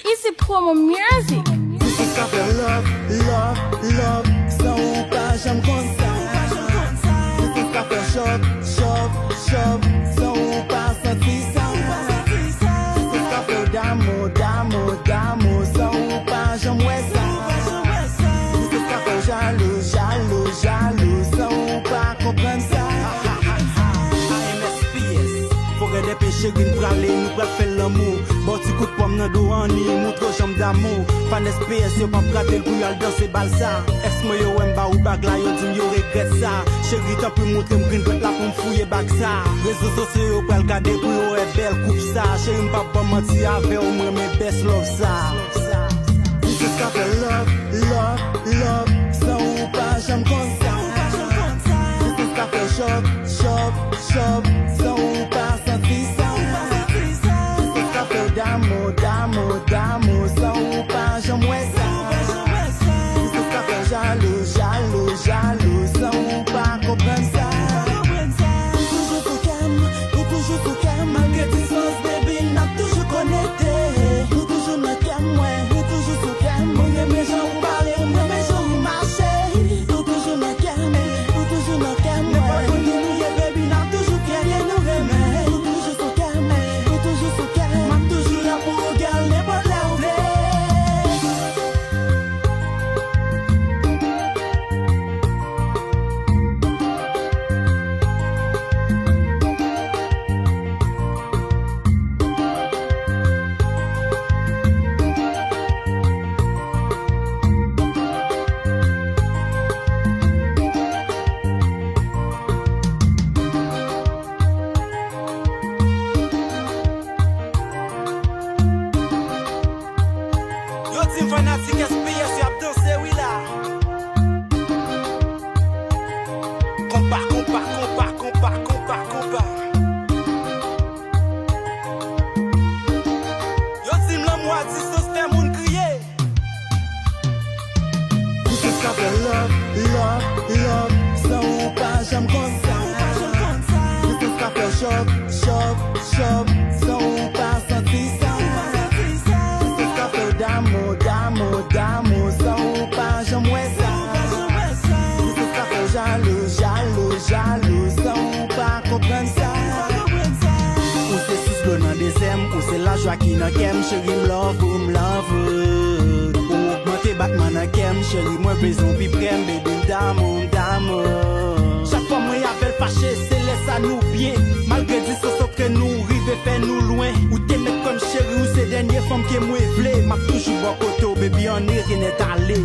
Easy promo music. This is cafe love, love, love. Sans ou pas, j'aime comme ça. This is cafe shop, shop, shop. Sans ou pas, senti ça. This is cafe d'amour, d'amour, d'amour. Sans ou pas, j'aime ça. This is cafe jaloux, jaloux, jaloux. Sans ou pas, comprendre ça. Des péchés qui nous pralent, nous prêt faire l'amour. Bon petit coup de pomme dans dos en nuit, montre jambe d'amour. Fan SPS, yo pas prater pour y aller danser balsa. Ex-moi yo aime ba ou bag la, yo dit yo regrette ça. Chérie t'as pu montrer m'green bête là pour m'fouiller bag ça. Réseaux sociaux yo pral garder pour yo est belle coupe ça. Chérie m'pas pas mentir avec ou moi mes best love ça. This is cafe love, love, love. Sans ou pas, j'aime comme ça. This is cafe shop, shop, shop. Sans ou pas, senti ça. This is cafe d'amour, d'amour, d'amour. Sans ou pas, j'aime ça. This is cafe jaloux, jaloux, jaloux. Sans ou pas, comprendre ça. Toujours sous calme, ou toujours sous calme. Malgré distance, baby, n'a toujours connecté. Ou toujours dans calme, ouais. Ou toujours sous calme. On aime les gens parler, on aime les gens marcher. Ou toujours dans calme, ou toujours dans calme. Mais pas qu'on dit, baby, n'a toujours qu'elle nous remet. Ou toujours sous calme, ou toujours sous calme. M'a toujours là pour regarder les bonnes lèvres. Yo team fanatique SPS, y'a dansé, oui là. Compare, compare, compare, compare, compare, compare. Yo team l'amour à distance fait moun crier. This is cafe love, love, love. Sans ou pas, j'aime comme ça. This is cafe shop, shop, shop. Sans ou pas, senti ça. This is cafe d'amour, d'amour, d'amour. Sans ou pas, j'aime ça. This is cafe jaloux, jaloux, jaloux. Sans ou pas, comprendre ça. Ou c'est sous le nom des aimes, ou c'est la joie qui n'a qu'aime. Chérie m'love, ou m'love. Ou augmenter Batman n'a qu'aime. Chérie moi besoin pis prème, baby d'amour, d'amour. Chaque fois moi appelle fâché, c'est laisse à nous bien. Malgré dit ce que nous rive fait nous loin. Ou t'es mec comme chérie, ou c'est dernière femme qui est moi v'lé. M'a toujours bon côté, baby on est rien est allé.